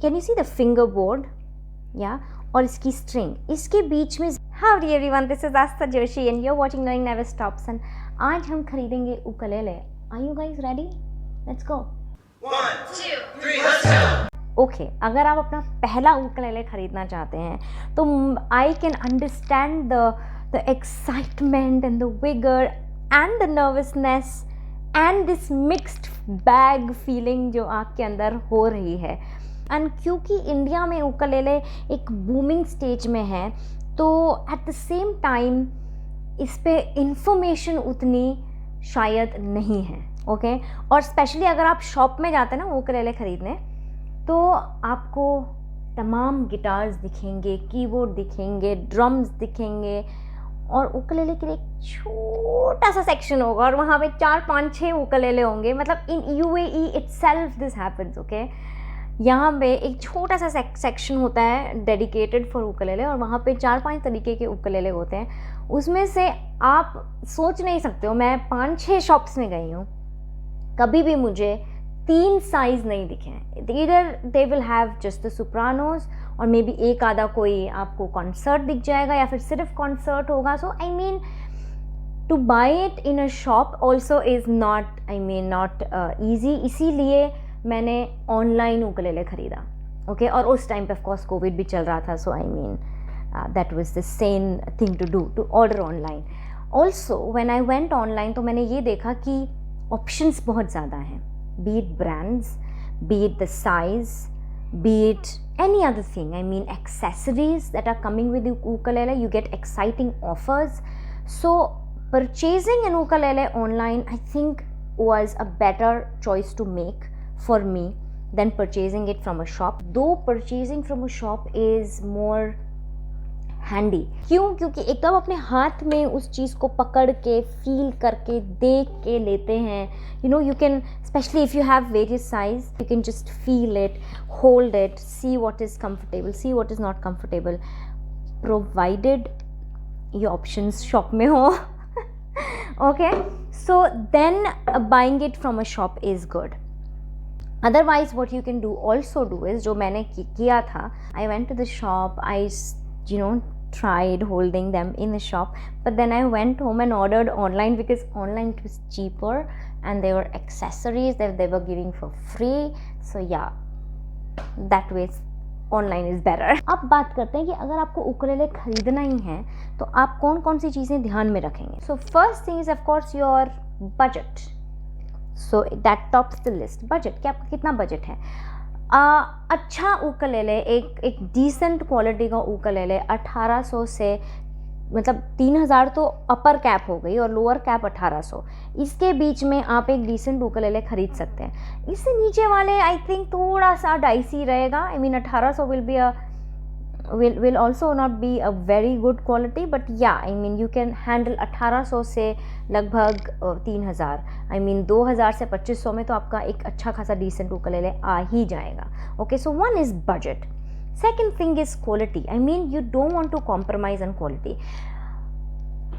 Can you see the finger board या और इसकी स्ट्रिंग, इसके बीच में howdy everyone, this is Aastha Joshi and you are watching learning never stops. And आज हम खरीदेंगे ukulele. Are you guys ready? Let's go. 1, 2, 3, let's go! Okay, अगर आप अपना पहला उकुलेले खरीदना चाहते हैं तो I can understand the excitement and the vigour and the nervousness and this mixed bag feeling जो आपके अंदर हो रही है। एंड क्योंकि इंडिया में उकुलेले एक बूमिंग स्टेज में है तो एट द सेम टाइम इस पे इंफॉर्मेशन उतनी शायद नहीं है। ओके और स्पेशली अगर आप शॉप में जाते हैं ना उकुलेले खरीदने तो आपको तमाम गिटार्स दिखेंगे, कीबोर्ड दिखेंगे, ड्रम्स दिखेंगे और उकुलेले के लिए एक छोटा सा सेक्शन होगा और वहाँ पे 4, 5, 6 उकुलेले होंगे। मतलब in UAE itself this happens. Okay यहाँ पे एक छोटा सा सेक्शन होता है डेडिकेटेड फॉर उकुलेले और वहाँ पे 4-5 तरीके के उकुलेले होते हैं। उसमें से आप सोच नहीं सकते हो, मैं 5-6 शॉप्स में गई हूँ, कभी भी मुझे 3 साइज़ नहीं दिखे हैं। इधर they will have just the Sopranos और मे बी एक आधा कोई आपको कॉन्सर्ट दिख जाएगा या फिर सिर्फ कॉन्सर्ट होगा। So I mean to buy it in a shop also is not easy. इसीलिए मैंने ऑनलाइन उकुलेले ख़रीदा। ओके और उस टाइम पे ऑफकोर्स कोविड भी चल रहा था। So I mean that was the same thing to do, to order online. Also when I went online तो मैंने ये देखा कि ऑप्शंस बहुत ज़्यादा हैं, be it brands, be it the size, be it any other thing. I mean accessories that are coming with the ukulele, you get exciting offers. So purchasing an ukulele online I think was a better choice to make for me than purchasing it from a shop. Though purchasing from a shop is more handy. क्यों? क्योंकि एक तो आप अपने हाथ में उस चीज़ को पकड़ के फील करके देख के लेते हैं। You know you can, specially if you have various size, you can just feel it, hold it, see what is comfortable, see what is not comfortable, provided ये ऑप्शंस शॉप में हो। Okay so then buying it from a shop is good. Otherwise what you can do also do is, जो मैंने किया था, I went to the shop, I tried holding them in the shop, but then I went home and ordered online because online it was cheaper and there were accessories that they were giving for free. So yeah, that way online is better. अब बात करते हैं कि अगर आपको ukulele खरीदना ही है तो आप कौन कौन सी चीज़ें ध्यान में रखेंगे। So first thing is of course your budget. So that tops the list. budget, कि आपका कितना बजट है। अच्छा उकुलेले, एक डिसेंट क्वालिटी का उकुलेले 1800 से, मतलब 3000 तो अपर कैप हो गई और लोअर कैप 1800, इसके बीच में आप एक डिसेंट उकुलेले खरीद सकते हैं। इससे नीचे वाले आई थिंक थोड़ा सा डाइसी रहेगा। I mean 1800 will also not be a very good quality, but yeah, I mean you can handle 1800 से लगभग 3000, I mean 2000 से 2500 में तो आपका एक अच्छा खासा डिसेंट उकुलेले आ ही जाएगा। Okay so one is budget, second thing is quality. I mean you don't want to compromise on quality.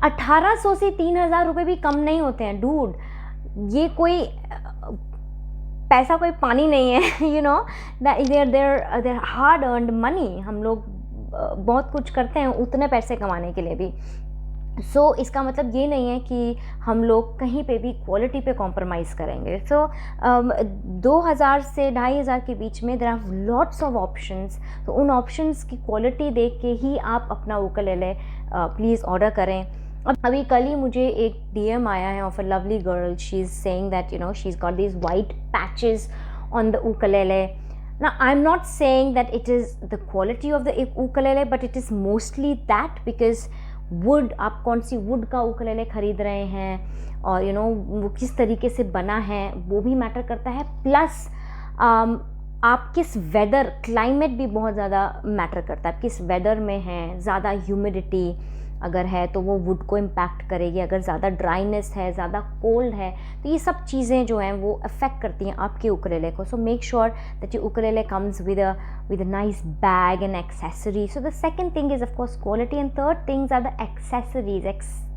1800 से 3000 रुपये भी कम नहीं होते हैं डूड, ये कोई पैसा कोई पानी नहीं है। You know there hard earned money. हम लोग बहुत कुछ करते हैं उतने पैसे कमाने के लिए भी। सो इसका मतलब ये नहीं है कि हम लोग कहीं पे भी क्वालिटी पे कॉम्प्रोमाइज़ करेंगे। सो 2000 से 2500 के बीच में there are lots of options. तो उन ऑप्शंस की क्वालिटी देख के ही आप अपना उकुलेले प्लीज़ ऑर्डर करें। अब अभी कल ही मुझे एक DM आया है of a lovely girl, she is saying that you know she is got these white patches on the ukulele. Now I'm not saying that it is the quality of the ukulele, but it is mostly that because wood, आप कौन सी wood का ukulele खरीद रहे हैं और you know वो किस तरीके से बना है वो भी मैटर करता है। प्लस आप किस वेदर, क्लाइमेट भी बहुत ज़्यादा मैटर करता है। आप किस वेदर में हैं, ज़्यादा ह्यूमिडिटी अगर है तो वो वुड को इम्पैक्ट करेगी, अगर ज़्यादा ड्राइनेस है, ज़्यादा कोल्ड है, तो ये सब चीज़ें जो हैं वो अफेक्ट करती हैं आपके उकुलेले को। So make sure that your ukulele comes with a nice bag and accessory. So the second thing is of course quality and third things are the accessories,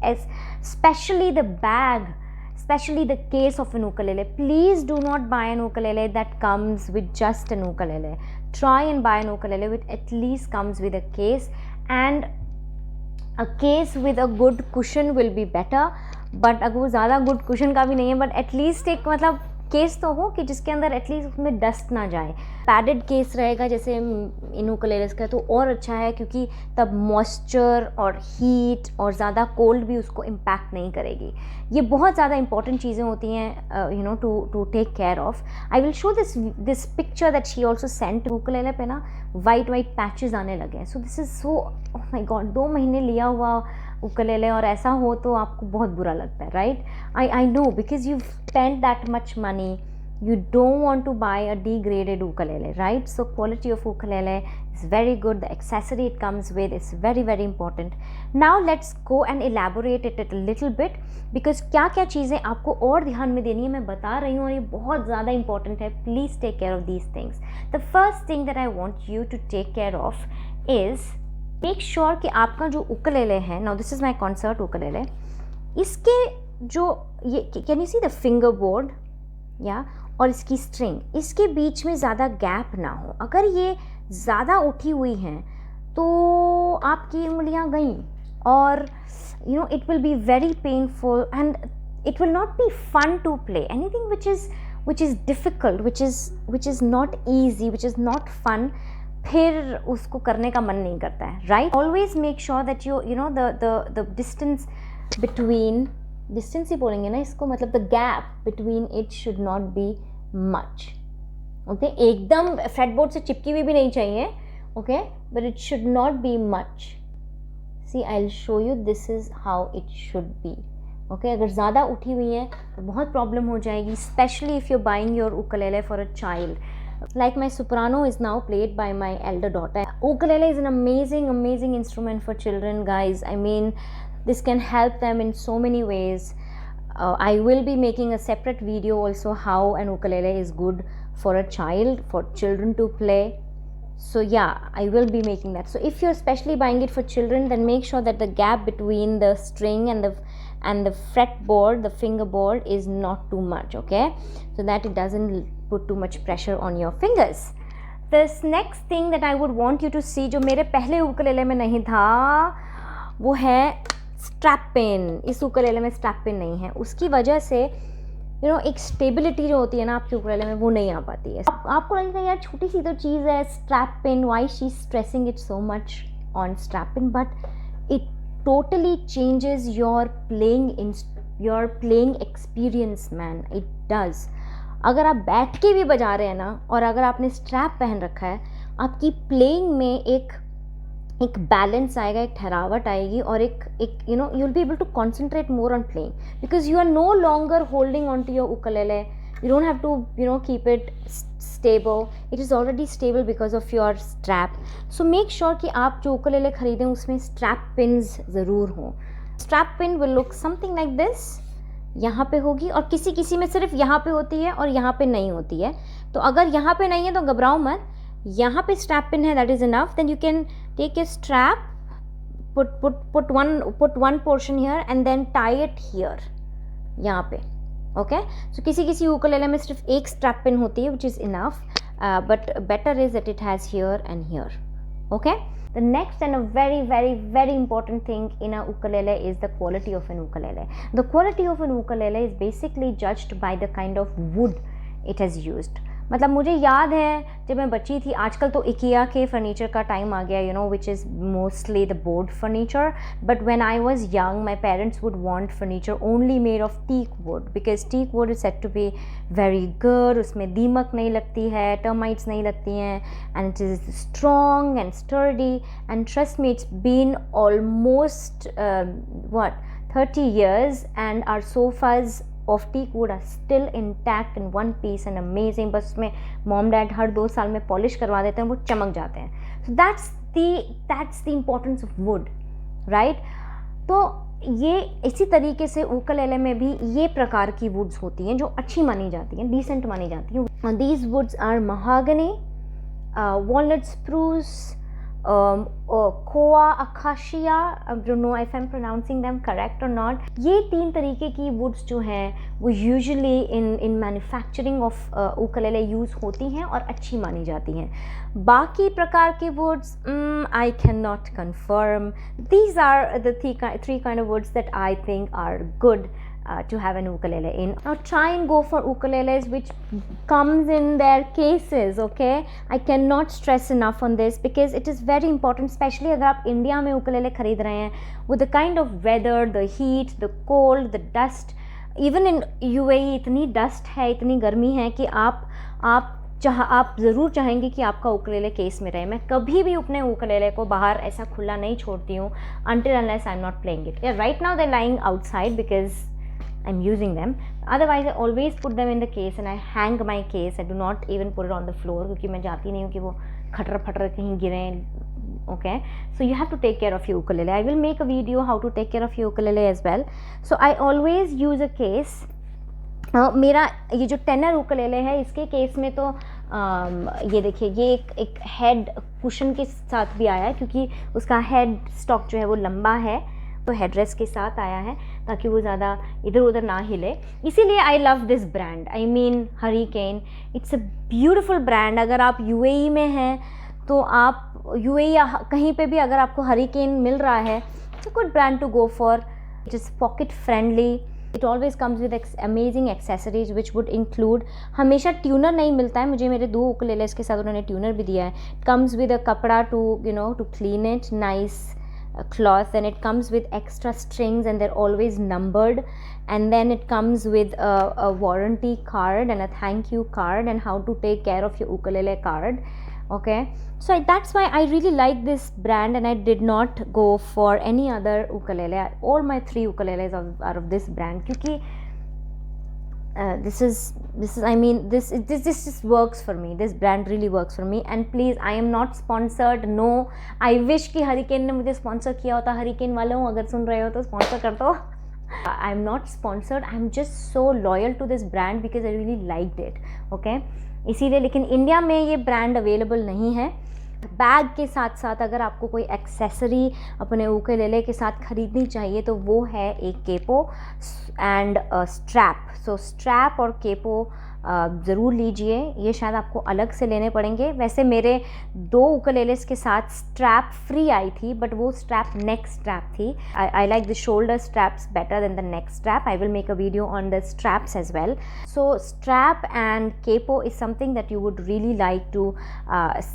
especially the bag, especially the case of an ukulele. Please do not buy an ukulele that comes with just an ukulele. try and buy an ukulele which at least comes with a case, and a case with a good cushion will be better. But अगर वो ज़्यादा good cushion का भी नहीं है, but at least एक मतलब case तो हो कि जिसके अंदर एटलीस्ट उसमें डस्ट ना जाए. पैडेड केस रहेगा जैसे इन उकुलेलेस का तो और अच्छा है, क्योंकि तब मॉइस्चर और हीट और ज़्यादा कोल्ड भी उसको इम्पैक्ट नहीं करेगी. ये बहुत ज़्यादा इंपॉर्टेंट चीज़ें होती हैं you know to take care of. I will show this picture that she also sent. Ukulele पे ना वाइट पैचेस आने लगे हैं. So this is so oh my god, 2 महीने लिया हुआ उकुलेले और ऐसा हो तो आपको बहुत बुरा लगता है, right? I know, because you spend that much money, you don't want to buy a degraded ukulele, right? So quality of ukulele is very good. The accessory it comes with is very very important. Now let's go and elaborate it a little bit, because क्या क्या चीज़ें आपको और ध्यान में देनी है मैं बता रही हूँ और ये बहुत ज़्यादा important है. Please take care of these things. The first thing that I want you to take care of is make sure कि आपका जो ukulele है, now this is my concert ukulele, इसके जो ये can you see the fingerboard या और इसकी स्ट्रिंग, इसके बीच में ज़्यादा गैप ना हो. अगर ये ज़्यादा उठी हुई हैं तो आपकी उंगलियां गईं और you know it will be very painful and it will not be fun to play. Anything which is difficult, which is not easy, which is not fun, फिर उसको करने का मन नहीं करता है, right? Always make sure that you know the distance between, distance ही बोलेंगे ना इसको, मतलब the gap between it should not be much. Okay, एकदम फ्रेटबोर्ड से चिपकी हुई भी नहीं चाहिए. Okay, but it should not be much. See I will show you, this is how it should be. Okay, अगर ज़्यादा उठी हुई है तो बहुत प्रॉब्लम हो जाएगी, specially if you buying your ukulele for a child. Like my soprano is now played by my elder daughter. Ukulele is an amazing instrument for children, guys. I mean, this can help them in so many ways. I will be making a separate video also how an ukulele is good for a child, for children to play. So yeah, I will be making that. So if you're especially buying it for children, then make sure that the gap between the string and the fretboard, the fingerboard, is not too much, okay? So that it doesn't put too much pressure on your fingers. This next thing that I would want you to see, जो मेरे पहले ukulele में नहीं था, वो है strap pin. इस ukulele में स्ट्रैप पिन नहीं है. उसकी वजह से यू नो एक स्टेबिलिटी जो होती है ना आपके उकुलेले में वो नहीं आ पाती है. आपको लगेगा यार छोटी सी तो चीज़ है strap pin, why she stressing it so much on strap pin, but it totally changes your playing experience man. It does. अगर आप बैठ के भी बजा रहे हैं ना और अगर आपने स्ट्रैप पहन रखा है, आपकी प्लेइंग में एक बैलेंस आएगा, एक ठहरावट आएगी और एक you know you will be able to concentrate more on playing, because you are no longer holding on to your ukulele. You don't have to you know keep it stable. It is already stable because of your strap. So make sure कि आप जो ukulele खरीदें उसमें strap pins ज़रूर हों. Strap pin will look something like this. यहाँ पे होगी और किसी में सिर्फ यहाँ पे होती है और यहाँ पे नहीं होती है. तो अगर यहाँ पे नहीं है तो घबराओ मत, यहाँ पे स्ट्रैप पिन है, that is enough. Then you can take a strap, put one portion here and then tie it here, यहाँ पे. ओके, सो किसी उकुलेले में सिर्फ एक स्ट्रैप पिन होती है, which is enough, but better is that it has here and here. Okay, the next and a very important thing in a ukulele is the quality of an ukulele. The quality of an ukulele is basically judged by the kind of wood it has used. मतलब मुझे याद है जब मैं बच्ची थी, आजकल तो इकिया के फर्नीचर का टाइम आ गया, you know, which is mostly the board furniture. But when I was young my parents would want furniture only made of teak wood, because teak wood is said to be very good. उसमें दीमक नहीं लगती है, termites नहीं लगती हैं, and it is strong and sturdy. And trust me, it's been almost 30 years and our sofas of teak wood are still intact in one piece and amazing. बस उसमें मॉम डैड हर 2 साल में पॉलिश करवा देते हैं, वो चमक जाते हैं. So that's the importance of wood, right? तो ये इसी तरीके से उकुलेले में भी ये प्रकार की वुड्स होती हैं जो अच्छी मानी जाती हैं, डिसेंट मानी जाती हैं. These woods are mahogany, walnut spruce, koa acacia, I don't know if I am pronouncing them correct और नॉट। ये 3 तरीके की वुड्स जो हैं वो usually in manufacturing of ukulele use होती हैं और अच्छी मानी जाती हैं। बाकी प्रकार की woods I can not confirm. These are the 3 kind of woods that I think are good to have an ukulele in. Now try and go for ukuleles which comes in their cases, okay? I cannot stress enough on this because it is very important, especially अगर आप India में ukulele खरीद रहे हैं, with the kind of weather, the heat, the cold, the dust, even in UAE इतनी dust है, इतनी गर्मी है कि आप ज़रूर चाहेंगे कि आपका उकुलेले केस में रहे। मैं कभी भी अपने उकुलेले को बाहर ऐसा खुला नहीं छोड़ती हूँ until unless I'm not playing it. Yeah, right now they're lying outside because I'm using them. Otherwise I always put them in the case and I hang my case. I do not even put it on the floor क्योंकि मैं चाहती नहीं हूँ कि वो खटर फटर कहीं गिरें. Okay, so you have to take care of your ukulele. I will make a video how to take care of your ukulele as well. So I always use a case. मेरा ये जो टेनर उकुलेले है इसके case में तो ये देखिए ये एक हेड कुशन के साथ भी आया है क्योंकि उसका हेड स्टॉक जो है वो लंबा है, तो हेडरेस्ट के साथ आया है ताकि वो ज़्यादा इधर उधर ना हिले। इसीलिए I love this brand, I mean hurricane. It's a beautiful brand. अगर आप यूएई में हैं तो आप यूएई या कहीं पे भी अगर आपको हरिकेन मिल रहा है, it's a good brand to go for. It is pocket friendly. It always comes with amazing accessories which would include, हमेशा ट्यूनर नहीं मिलता है, मुझे मेरे 2 उकुलेलेस के साथ उन्होंने ट्यूनर भी दिया है। कम्स विद अ कपड़ा to to clean it, nice cloth, and it comes with extra strings and they're always numbered, and then it comes with a warranty card and a thank you card and how to take care of your ukulele card. Okay, so that's why I really like this brand and I did not go for any other ukulele. All my 3 ukuleles are of this brand क्योंकि this is I mean this just works for me. This brand really works for me. And please, I am not sponsored. No, I wish कि hurricane ने मुझे sponsor किया होता। Hurricane वालों अगर सुन रहे हो तो स्पॉन्सर कर दो। I am not sponsored. I am just so loyal to this brand because I really liked it. Okay, इसीलिए। लेकिन इंडिया में ये ब्रांड अवेलेबल नहीं है। बैग के साथ साथ अगर आपको कोई एक्सेसरी अपने उकुलेले के साथ ख़रीदनी चाहिए तो वो है एक capo and strap. So strap और केपो ज़रूर लीजिए। ये शायद आपको अलग से लेने पड़ेंगे। वैसे मेरे 2 उकुलेलेस के साथ स्ट्रैप फ्री आई थी, बट वो स्ट्रैप नेक स्ट्रैप थी। I like the shoulder straps better than the neck strap. I will make a video on the straps as well. So strap and capo is something that you would really like to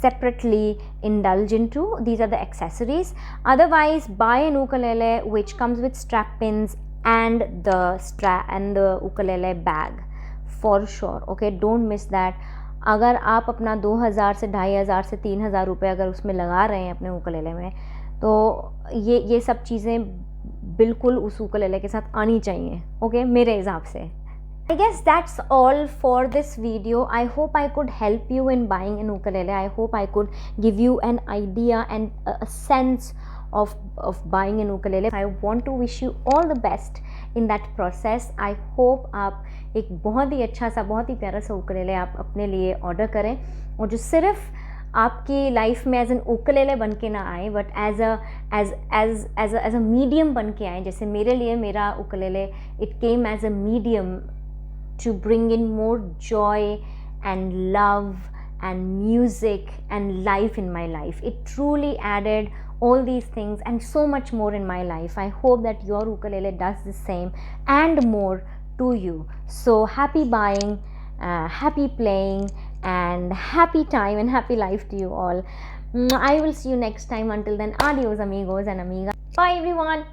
separately indulge into. These are the accessories. Otherwise, buy an ukulele which comes with strap pins and the strap and the ukulele bag for sure. Okay, don't miss that. अगर आप अपना 2000 से 2500 से 3000 रुपये अगर उसमें लगा रहे हैं अपने उकुलेले में, तो ये सब चीज़ें बिल्कुल उस उकुलेले के साथ आनी चाहिए। ओके, मेरे हिसाब से। I guess that's all for this video. I hope I could help you in buying an ukulele. I hope I could give you an idea and a sense of buying an ukulele. I want to wish you all the best in that process. I hope आप एक बहुत ही अच्छा सा, बहुत ही प्यारा सा ukulele आप अपने लिए ऑर्डर करें, और जो सिर्फ आपकी लाइफ में एज एन उकुलेले बन के ना आए, बट एज अ मीडियम बन के आए। जैसे मेरे लिए मेरा ukulele, it came as a medium to bring in more joy and love and music and life in my life. It truly added all these things and so much more in my life. I hope that your ukulele does the same and more to you. So happy buying, happy playing, and happy time and happy life to you all. I will see you next time. Until then, adios amigos and amigas. Bye everyone.